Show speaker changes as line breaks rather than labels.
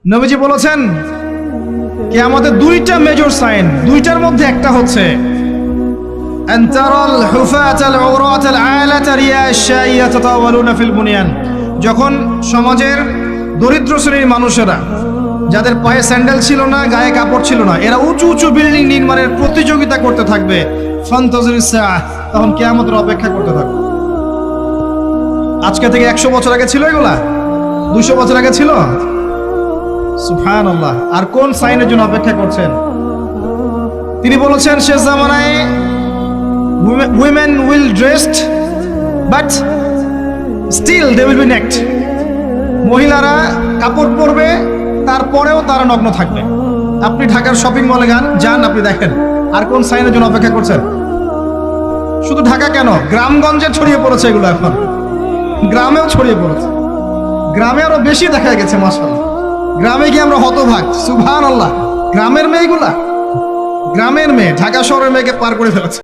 নবীজি বলেছেন কিয়ামতের দুইটা মেজর সাইন, দুইটার মধ্যে একটা হচ্ছে আনতারাল হুফাতাল উরাতাল আলাতা রিয়াশা ইয়াতাতাওয়ালুনা ফিল বুনিয়ান। যখন সমাজের দরিদ্র শ্রেণীর মানুষেরা, যাদের পায়ে স্যান্ডেল ছিল না, গায়ে কাপড় ছিল না, এরা উঁচু উঁচু বিল্ডিং নির্মাণের প্রতিযোগিতা করতে থাকবে, ফান্তাজিরিস সাআহ, তখন কিয়ামতের অপেক্ষা করতে থাকবে। আজকে থেকে 100 বছর আগে ছিল এগুলা? 200 বছর আগে ছিল? সুবহানাল্লাহ। আর কোন সাইনের জন্য অপেক্ষা করছেন? তিনি বলেছেন শেষ জামানায় women will dressed but still they will be naked। মহিলারা কাপড় পরবে, তারপরেও তারা নগ্ন থাকবে। আপনি ঢাকার শপিং মলে যান, আপনি দেখেন। আর কোন সাইনের জন্য অপেক্ষা করছেন? শুধু ঢাকা কেন, গ্রামগঞ্জে ছড়িয়ে পড়েছে এগুলো, এখন গ্রামেও ছড়িয়ে পড়েছে। গ্রামে আরো বেশি দেখা গেছে মাশাআল্লাহ। গ্রামে গিয়ে আমরা হতভাগ, সুবহানাল্লাহ। গ্রামের মেয়েগুলা, গ্রামের মেয়ে ঢাকা শহরের মেয়েকে পার করে ফেলেছে।